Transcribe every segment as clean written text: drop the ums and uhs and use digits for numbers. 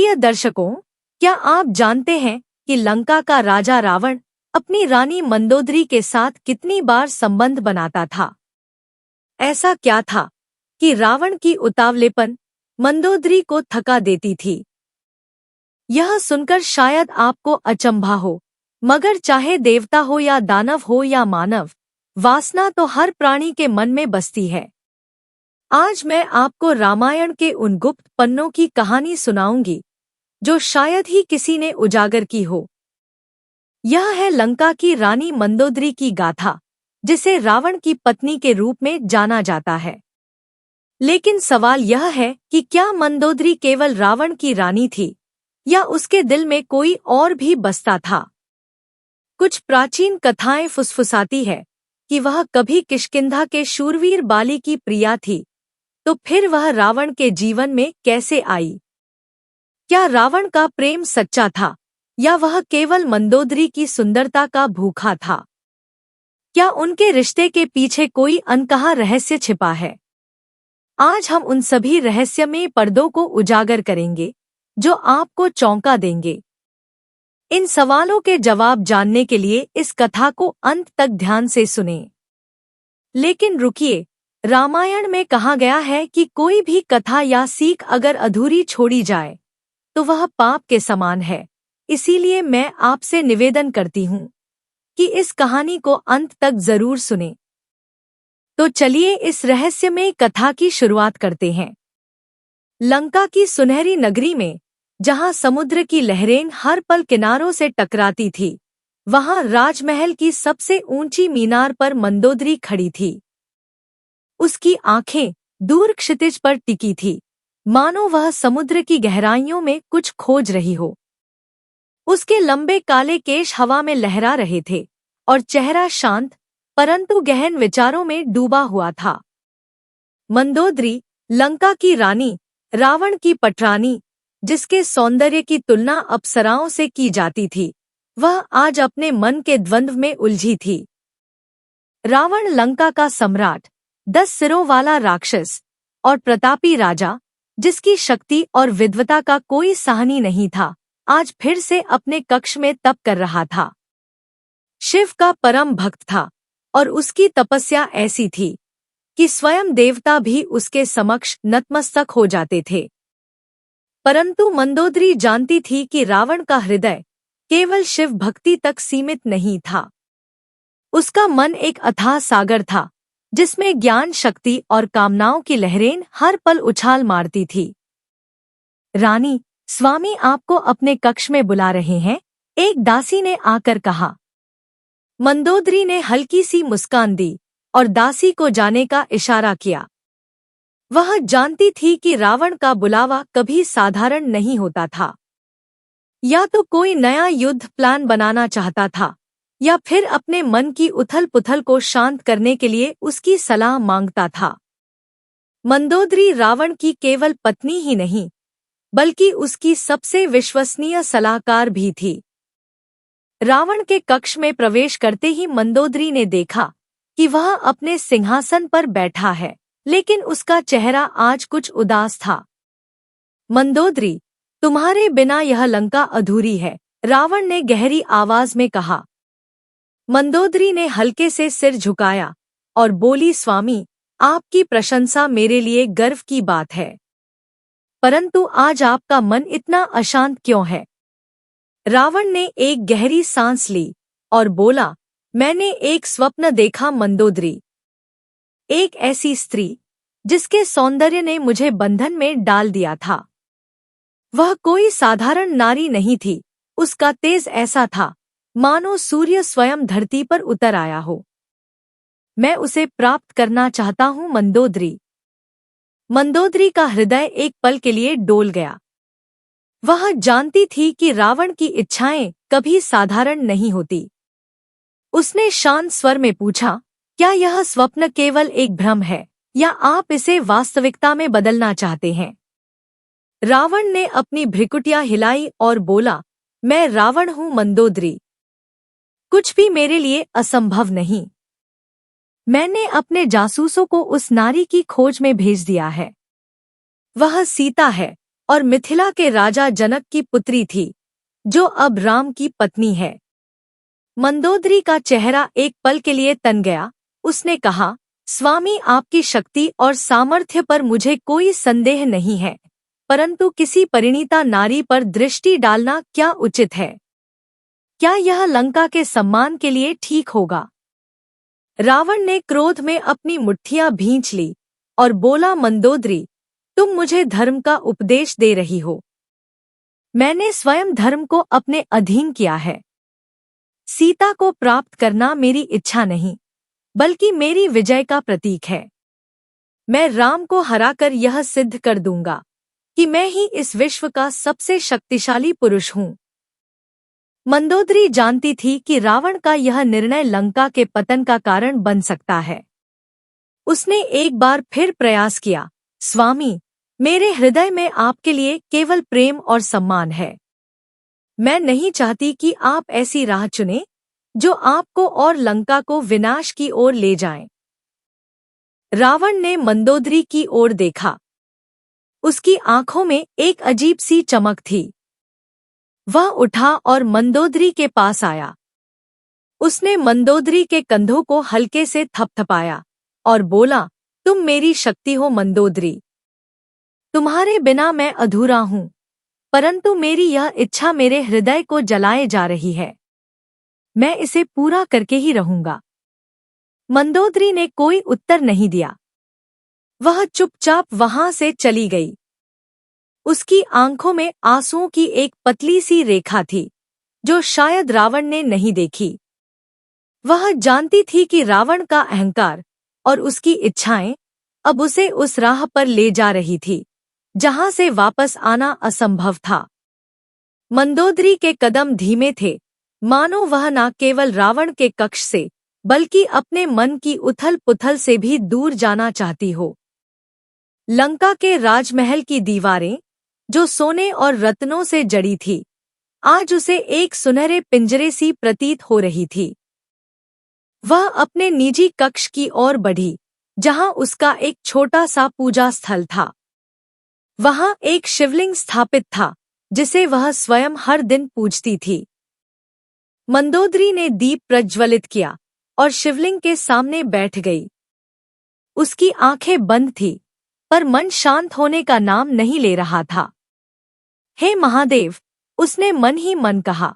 प्रिय दर्शकों, क्या आप जानते हैं कि लंका का राजा रावण अपनी रानी मंदोदरी के साथ कितनी बार संबंध बनाता था? ऐसा क्या था कि रावण की उतावलेपन मंदोदरी को थका देती थी? यह सुनकर शायद आपको अचंभा हो, मगर चाहे देवता हो या दानव हो या मानव, वासना तो हर प्राणी के मन में बसती है। आज मैं आपको रामायण के उन गुप्त पन्नों की कहानी सुनाऊंगी जो शायद ही किसी ने उजागर की हो। यह है लंका की रानी मंदोदरी की गाथा, जिसे रावण की पत्नी के रूप में जाना जाता है। लेकिन सवाल यह है कि क्या मंदोदरी केवल रावण की रानी थी या उसके दिल में कोई और भी बसता था? कुछ प्राचीन कथाएं फुसफुसाती है कि वह कभी किष्किंधा के शूरवीर बाली की प्रिया थी, तो फिर वह रावण के जीवन में कैसे आई? क्या रावण का प्रेम सच्चा था या वह केवल मंदोदरी की सुंदरता का भूखा था? क्या उनके रिश्ते के पीछे कोई अनकहा रहस्य छिपा है? आज हम उन सभी रहस्यमय पर्दों को उजागर करेंगे जो आपको चौंका देंगे। इन सवालों के जवाब जानने के लिए इस कथा को अंत तक ध्यान से सुनें। लेकिन रुकिए, रामायण में कहा गया है कि कोई भी कथा या सीख अगर अधूरी छोड़ी जाए तो वह पाप के समान है। इसीलिए मैं आपसे निवेदन करती हूँ कि इस कहानी को अंत तक जरूर सुनें। तो चलिए इस रहस्यमय कथा की शुरुआत करते हैं। लंका की सुनहरी नगरी में, जहाँ समुद्र की लहरें हर पल किनारों से टकराती थी, वहाँ राजमहल की सबसे ऊंची मीनार पर मंदोदरी खड़ी थी। उसकी आंखें दूर क्षितिज पर टिकी थी, मानो वह समुद्र की गहराइयों में कुछ खोज रही हो। उसके लंबे काले केश हवा में लहरा रहे थे और चेहरा शांत परंतु गहन विचारों में डूबा हुआ था। मंदोदरी, लंका की रानी, रावण की पटरानी, जिसके सौंदर्य की तुलना अप्सराओं से की जाती थी, वह आज अपने मन के द्वंद्व में उलझी थी। रावण लंका का सम्राट, 10 सिरों वाला राक्षस और प्रतापी राजा, जिसकी शक्ति और विद्वता का कोई साहनी नहीं था, आज फिर से अपने कक्ष में तप कर रहा था। शिव का परम भक्त था और उसकी तपस्या ऐसी थी कि स्वयं देवता भी उसके समक्ष नतमस्तक हो जाते थे। परंतु मंदोदरी जानती थी कि रावण का हृदय केवल शिव भक्ति तक सीमित नहीं था। उसका मन एक अथाह सागर था, जिसमें ज्ञान, शक्ति और कामनाओं की लहरें हर पल उछाल मारती थी। रानी, स्वामी आपको अपने कक्ष में बुला रहे हैं, एक दासी ने आकर कहा। मंदोदरी ने हल्की सी मुस्कान दी और दासी को जाने का इशारा किया। वह जानती थी कि रावण का बुलावा कभी साधारण नहीं होता था। या तो कोई नया युद्ध प्लान बनाना चाहता था या फिर अपने मन की उथल-पुथल को शांत करने के लिए उसकी सलाह मांगता था। मंदोदरी रावण की केवल पत्नी ही नहीं, बल्कि उसकी सबसे विश्वसनीय सलाहकार भी थी। रावण के कक्ष में प्रवेश करते ही मंदोदरी ने देखा कि वह अपने सिंहासन पर बैठा है, लेकिन उसका चेहरा आज कुछ उदास था। मंदोदरी, तुम्हारे बिना यह लंका अधूरी है, रावण ने गहरी आवाज में कहा। मंदोदरी ने हल्के से सिर झुकाया और बोली, स्वामी, आपकी प्रशंसा मेरे लिए गर्व की बात है, परंतु आज आपका मन इतना अशांत क्यों है? रावण ने एक गहरी सांस ली और बोला, मैंने एक स्वप्न देखा मंदोदरी। एक ऐसी स्त्री जिसके सौंदर्य ने मुझे बंधन में डाल दिया था। वह कोई साधारण नारी नहीं थी, उसका तेज ऐसा था मानो सूर्य स्वयं धरती पर उतर आया हो। मैं उसे प्राप्त करना चाहता हूँ मंदोदरी। मंदोदरी का हृदय एक पल के लिए डोल गया। वह जानती थी कि रावण की इच्छाएं कभी साधारण नहीं होती। उसने शांत स्वर में पूछा, क्या यह स्वप्न केवल एक भ्रम है या आप इसे वास्तविकता में बदलना चाहते हैं? रावण ने अपनी भ्रिकुटियां हिलाई और बोला, मैं रावण हूँ मंदोदरी। कुछ भी मेरे लिए असंभव नहीं। मैंने अपने जासूसों को उस नारी की खोज में भेज दिया है। वह सीता है और मिथिला के राजा जनक की पुत्री थी, जो अब राम की पत्नी है। मंदोदरी का चेहरा एक पल के लिए तन गया। उसने कहा, स्वामी, आपकी शक्ति और सामर्थ्य पर मुझे कोई संदेह नहीं है, परंतु किसी परिणीता नारी पर दृष्टि डालना क्या उचित है? क्या यह लंका के सम्मान के लिए ठीक होगा? रावण ने क्रोध में अपनी मुट्ठियां भींच ली और बोला, मंदोदरी, तुम मुझे धर्म का उपदेश दे रही हो। मैंने स्वयं धर्म को अपने अधीन किया है। सीता को प्राप्त करना मेरी इच्छा नहीं, बल्कि मेरी विजय का प्रतीक है। मैं राम को हराकर यह सिद्ध कर दूंगा कि मैं ही इस विश्व का सबसे शक्तिशाली पुरुष हूँ। मंदोदरी जानती थी कि रावण का यह निर्णय लंका के पतन का कारण बन सकता है। उसने एक बार फिर प्रयास किया, स्वामी, मेरे हृदय में आपके लिए केवल प्रेम और सम्मान है। मैं नहीं चाहती कि आप ऐसी राह चुनें जो आपको और लंका को विनाश की ओर ले जाए। रावण ने मंदोदरी की ओर देखा। उसकी आंखों में एक अजीब सी चमक थी। वह उठा और मंदोदरी के पास आया। उसने मंदोदरी के कंधों को हल्के से थपथपाया और बोला, तुम मेरी शक्ति हो मंदोदरी। तुम्हारे बिना मैं अधूरा हूँ, परंतु मेरी यह इच्छा मेरे हृदय को जलाए जा रही है। मैं इसे पूरा करके ही रहूंगा। मंदोदरी ने कोई उत्तर नहीं दिया। वह चुपचाप वहां से चली गई। उसकी आंखों में आंसुओं की एक पतली सी रेखा थी, जो शायद रावण ने नहीं देखी। वह जानती थी कि रावण का अहंकार और उसकी इच्छाएं अब उसे उस राह पर ले जा रही थी, जहां से वापस आना असंभव था। मंदोदरी के कदम धीमे थे, मानो वह न केवल रावण के कक्ष से, बल्कि अपने मन की उथल-पुथल से भी दूर जाना चाहती हो। लंका के राजमहल की दीवारें, जो सोने और रत्नों से जड़ी थी, आज उसे एक सुनहरे पिंजरे सी प्रतीत हो रही थी। वह अपने निजी कक्ष की ओर बढ़ी, जहां उसका एक छोटा सा पूजा स्थल था। वहां एक शिवलिंग स्थापित था, जिसे वह स्वयं हर दिन पूजती थी। मंदोदरी ने दीप प्रज्वलित किया और शिवलिंग के सामने बैठ गई। उसकी आंखें बंद थीं, पर मन शांत होने का नाम नहीं ले रहा था। हे महादेव, उसने मन ही मन कहा,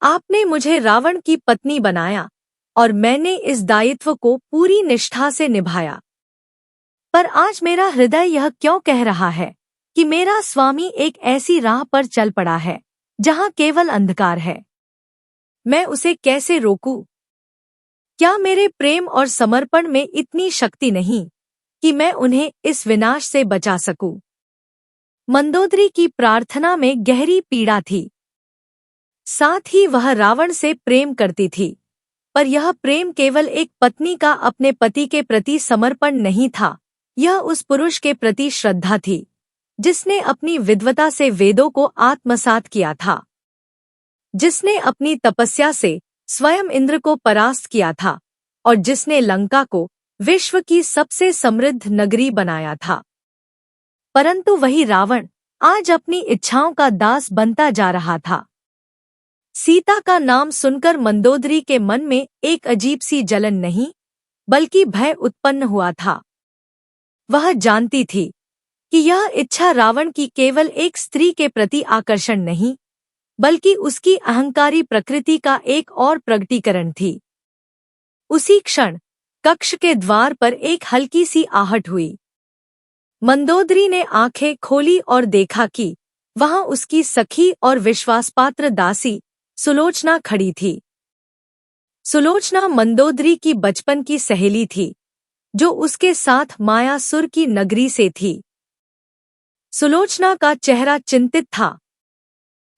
आपने मुझे रावण की पत्नी बनाया और मैंने इस दायित्व को पूरी निष्ठा से निभाया। पर आज मेरा हृदय यह क्यों कह रहा है कि मेरा स्वामी एक ऐसी राह पर चल पड़ा है, जहां केवल अंधकार है। मैं उसे कैसे रोकूं? क्या मेरे प्रेम और समर्पण में इतनी शक्ति नहीं कि मैं उन्हें इस विनाश से बचा सकूं? मंदोदरी की प्रार्थना में गहरी पीड़ा थी। साथ ही वह रावण से प्रेम करती थी, पर यह प्रेम केवल एक पत्नी का अपने पति के प्रति समर्पण नहीं था। यह उस पुरुष के प्रति श्रद्धा थी, जिसने अपनी विद्वता से वेदों को आत्मसात किया था, जिसने अपनी तपस्या से स्वयं इंद्र को परास्त किया था और जिसने लंका को विश्व की सबसे समृद्ध नगरी बनाया था। परंतु वही रावण आज अपनी इच्छाओं का दास बनता जा रहा था। सीता का नाम सुनकर मंदोदरी के मन में एक अजीब सी जलन नहीं, बल्कि भय उत्पन्न हुआ था। वह जानती थी कि यह इच्छा रावण की केवल एक स्त्री के प्रति आकर्षण नहीं, बल्कि उसकी अहंकारी प्रकृति का एक और प्रगटीकरण थी। उसी क्षण कक्ष के द्वार पर एक हल्की सी आहट हुई। मंदोदरी ने आंखें खोली और देखा कि वहां उसकी सखी और विश्वासपात्र दासी सुलोचना खड़ी थी। सुलोचना मंदोदरी की बचपन की सहेली थी, जो उसके साथ मायासुर की नगरी से थी। सुलोचना का चेहरा चिंतित था।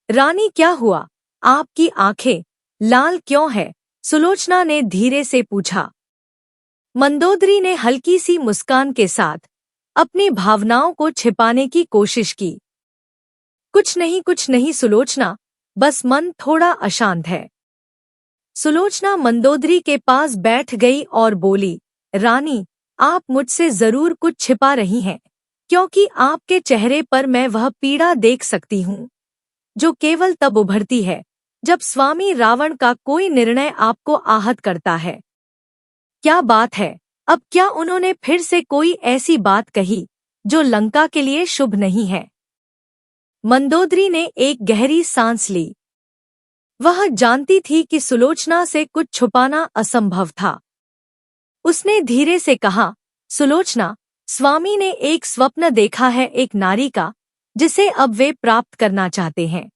रानी, क्या हुआ? आपकी आंखें लाल क्यों है? सुलोचना ने धीरे से पूछा। मंदोदरी ने हल्की सी मुस्कान के साथ अपनी भावनाओं को छिपाने की कोशिश की। कुछ नहीं सुलोचना, बस मन थोड़ा अशांत है। सुलोचना मंदोदरी के पास बैठ गई और बोली, रानी, आप मुझसे जरूर कुछ छिपा रही हैं, क्योंकि आपके चेहरे पर मैं वह पीड़ा देख सकती हूँ जो केवल तब उभरती है जब स्वामी रावण का कोई निर्णय आपको आहत करता है। क्या बात है, अब क्या उन्होंने फिर से कोई ऐसी बात कही जो लंका के लिए शुभ नहीं है? मंदोदरी ने एक गहरी सांस ली। वह जानती थी कि सुलोचना से कुछ छुपाना असंभव था। उसने धीरे से कहा, सुलोचना, स्वामी ने एक स्वप्न देखा है, एक नारी का जिसे अब वे प्राप्त करना चाहते हैं।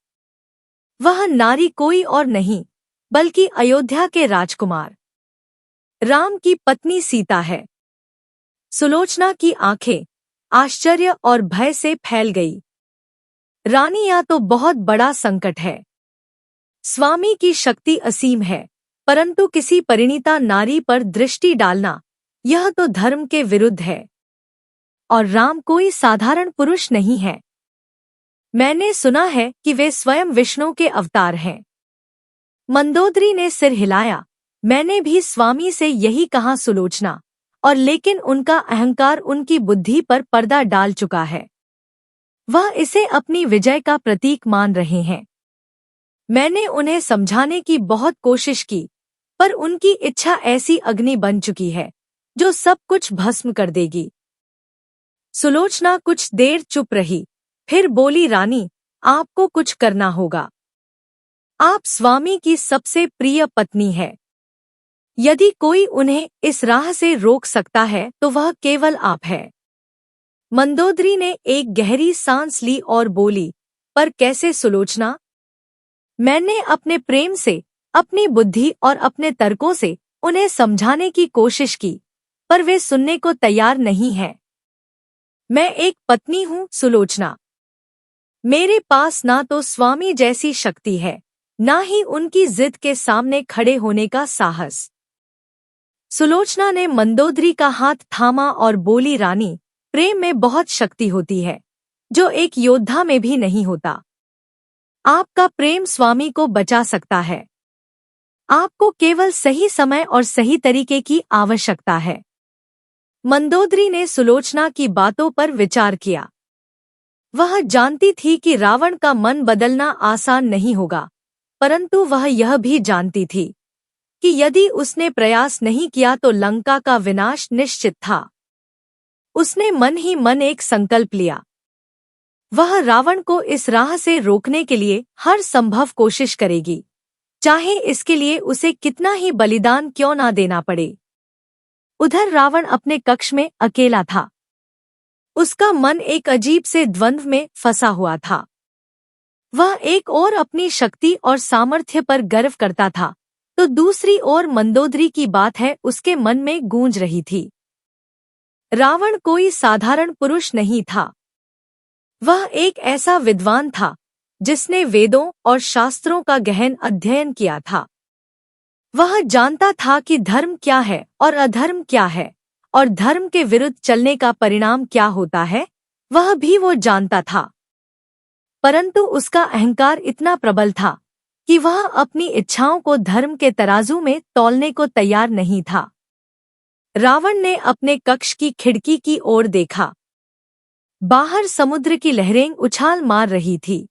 वह नारी कोई और नहीं बल्कि अयोध्या के राजकुमार राम की पत्नी सीता है। सुलोचना की आंखें आश्चर्य और भय से फैल गई। रानी, यह तो बहुत बड़ा संकट है। स्वामी की शक्ति असीम है, परंतु किसी परिणीता नारी पर दृष्टि डालना, यह तो धर्म के विरुद्ध है। और राम कोई साधारण पुरुष नहीं है। मैंने सुना है कि वे स्वयं विष्णु के अवतार हैं। मंदोदरी ने सिर हिलाया। मैंने भी स्वामी से यही कहा सुलोचना, और लेकिन उनका अहंकार उनकी बुद्धि पर पर्दा डाल चुका है। वह इसे अपनी विजय का प्रतीक मान रहे हैं। मैंने उन्हें समझाने की बहुत कोशिश की, पर उनकी इच्छा ऐसी अग्नि बन चुकी है जो सब कुछ भस्म कर देगी। सुलोचना कुछ देर चुप रही, फिर बोली, रानी, आपको कुछ करना होगा। आप स्वामी की सबसे प्रिय पत्नी है। यदि कोई उन्हें इस राह से रोक सकता है तो वह केवल आप है। मंदोदरी ने एक गहरी सांस ली और बोली, पर कैसे सुलोचना? मैंने अपने प्रेम से, अपनी बुद्धि और अपने तर्कों से उन्हें समझाने की कोशिश की, पर वे सुनने को तैयार नहीं हैं। मैं एक पत्नी हूँ सुलोचना। मेरे पास ना तो स्वामी जैसी शक्ति है, ना ही उनकी जिद के सामने खड़े होने का साहस। सुलोचना ने मंदोदरी का हाथ थामा और बोली, रानी, प्रेम में बहुत शक्ति होती है जो एक योद्धा में भी नहीं होता। आपका प्रेम स्वामी को बचा सकता है। आपको केवल सही समय और सही तरीके की आवश्यकता है। मंदोदरी ने सुलोचना की बातों पर विचार किया। वह जानती थी कि रावण का मन बदलना आसान नहीं होगा, परंतु वह यह भी जानती थी कि यदि उसने प्रयास नहीं किया तो लंका का विनाश निश्चित था। उसने मन ही मन एक संकल्प लिया। वह रावण को इस राह से रोकने के लिए हर संभव कोशिश करेगी, चाहे इसके लिए उसे कितना ही बलिदान क्यों ना देना पड़े। उधर रावण अपने कक्ष में अकेला था। उसका मन एक अजीब से द्वंद्व में फंसा हुआ था। वह एक ओर अपनी शक्ति और सामर्थ्य पर गर्व करता था, तो दूसरी ओर मंदोदरी की बात है उसके मन में गूंज रही थी। रावण कोई साधारण पुरुष नहीं था। वह एक ऐसा विद्वान था जिसने वेदों और शास्त्रों का गहन अध्ययन किया था। वह जानता था कि धर्म क्या है और अधर्म क्या है, और धर्म के विरुद्ध चलने का परिणाम क्या होता है, वह भी वो जानता था। परंतु उसका अहंकार इतना प्रबल था कि वह अपनी इच्छाओं को धर्म के तराजू में तौलने को तैयार नहीं था। रावण ने अपने कक्ष की खिड़की की ओर देखा। बाहर समुद्र की लहरें उछाल मार रही थी।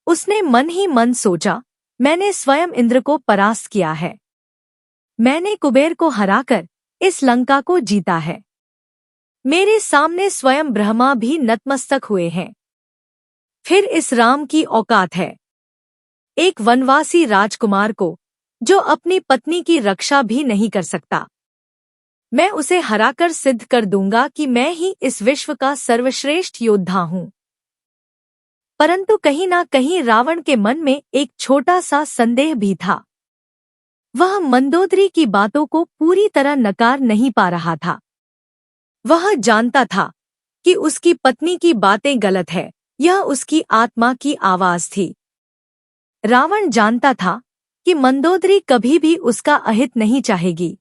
उसने मन ही मन सोचा, मैंने स्वयं इंद्र को परास्त किया है। मैंने कुबेर को हराकर इस लंका को जीता है। मेरे सामने स्वयं ब्रह्मा भी नतमस्तक हुए हैं। फिर इस राम की औकात है, एक वनवासी राजकुमार को जो अपनी पत्नी की रक्षा भी नहीं कर सकता। मैं उसे हराकर सिद्ध कर दूंगा कि मैं ही इस विश्व का सर्वश्रेष्ठ योद्धा हूँ। परंतु कहीं ना कहीं रावण के मन में एक छोटा सा संदेह भी था। वह मंदोदरी की बातों को पूरी तरह नकार नहीं पा रहा था। वह जानता था कि उसकी पत्नी की बातें गलत है, यह उसकी आत्मा की आवाज थी। रावण जानता था कि मंदोदरी कभी भी उसका अहित नहीं चाहेगी,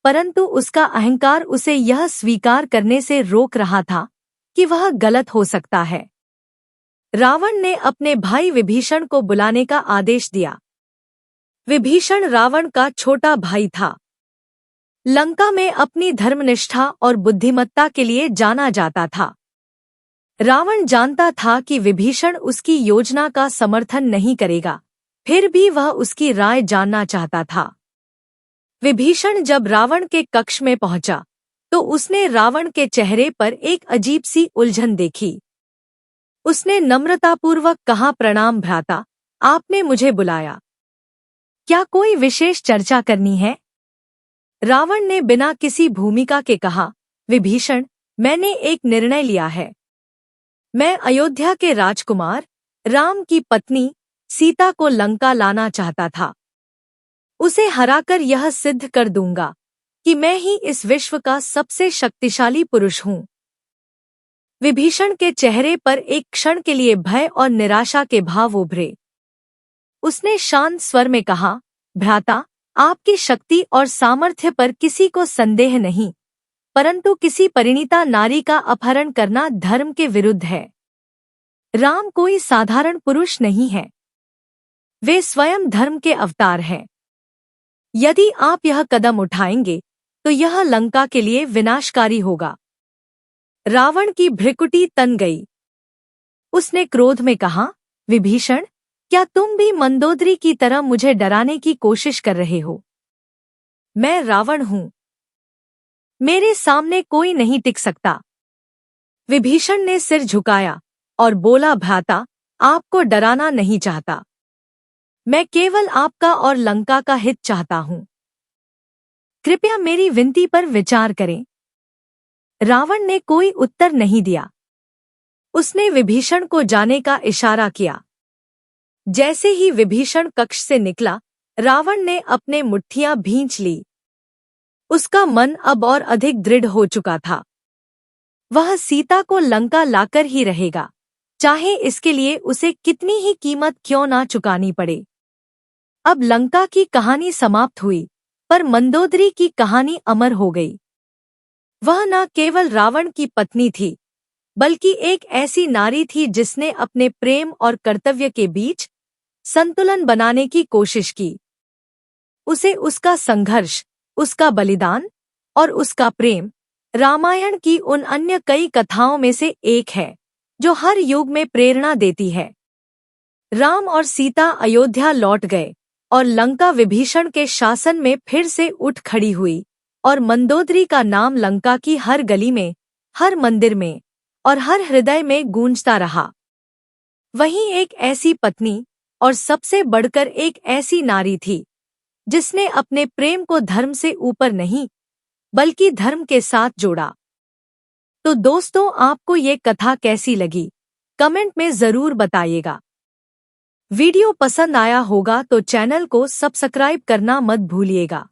परंतु उसका अहंकार उसे यह स्वीकार करने से रोक रहा था कि वह गलत हो सकता है। रावण ने अपने भाई विभीषण को बुलाने का आदेश दिया। विभीषण रावण का छोटा भाई था। लंका में अपनी धर्मनिष्ठा और बुद्धिमत्ता के लिए जाना जाता था। रावण जानता था कि विभीषण उसकी योजना का समर्थन नहीं करेगा, फिर भी वह उसकी राय जानना चाहता था। विभीषण जब रावण के कक्ष में पहुंचा तो उसने रावण के चेहरे पर एक अजीब सी उलझन देखी। उसने नम्रतापूर्वक कहा, प्रणाम भ्राता, आपने मुझे बुलाया। क्या कोई विशेष चर्चा करनी है? रावण ने बिना किसी भूमिका के कहा, विभीषण, मैंने एक निर्णय लिया है। मैं अयोध्या के राजकुमार राम की पत्नी सीता को लंका लाना चाहता था। उसे हराकर यह सिद्ध कर दूंगा कि मैं ही इस विश्व का सबसे शक्तिशाली पुरुष हूं। विभीषण के चेहरे पर एक क्षण के लिए भय और निराशा के भाव उभरे। उसने शांत स्वर में कहा, भ्राता, आपकी शक्ति और सामर्थ्य पर किसी को संदेह नहीं, परंतु किसी परिणीता नारी का अपहरण करना धर्म के विरुद्ध है। राम कोई साधारण पुरुष नहीं है, वे स्वयं धर्म के अवतार हैं। यदि आप यह कदम उठाएंगे तो यह लंका के लिए विनाशकारी होगा। रावण की भ्रिकुटी तन गई। उसने क्रोध में कहा, विभीषण, क्या तुम भी मंदोदरी की तरह मुझे डराने की कोशिश कर रहे हो? मैं रावण हूं, मेरे सामने कोई नहीं टिक सकता। विभीषण ने सिर झुकाया और बोला, भ्राता, आपको डराना नहीं चाहता, मैं केवल आपका और लंका का हित चाहता हूं। कृपया मेरी विनती पर विचार करें। रावण ने कोई उत्तर नहीं दिया। उसने विभीषण को जाने का इशारा किया। जैसे ही विभीषण कक्ष से निकला, रावण ने अपने मुट्ठियां भींच ली। उसका मन अब और अधिक दृढ़ हो चुका था। वह सीता को लंका लाकर ही रहेगा, चाहे इसके लिए उसे कितनी ही कीमत क्यों ना चुकानी पड़े। अब लंका की कहानी समाप्त हुई, पर मंदोदरी की कहानी अमर हो गई। वह न केवल रावण की पत्नी थी, बल्कि एक ऐसी नारी थी जिसने अपने प्रेम और कर्तव्य के बीच संतुलन बनाने की कोशिश की। उसे उसका संघर्ष, उसका बलिदान और उसका प्रेम रामायण की उन अन्य कई कथाओं में से एक है जो हर युग में प्रेरणा देती है। राम और सीता अयोध्या लौट गए और लंका विभीषण के शासन में फिर से उठ खड़ी हुई, और मंदोदरी का नाम लंका की हर गली में, हर मंदिर में और हर हृदय में गूंजता रहा। वहीं एक ऐसी पत्नी और सबसे बढ़कर एक ऐसी नारी थी जिसने अपने प्रेम को धर्म से ऊपर नहीं बल्कि धर्म के साथ जोड़ा। तो दोस्तों, आपको ये कथा कैसी लगी, कमेंट में जरूर बताइएगा। वीडियो पसंद आया होगा तो चैनल को सब्सक्राइब करना मत भूलिएगा।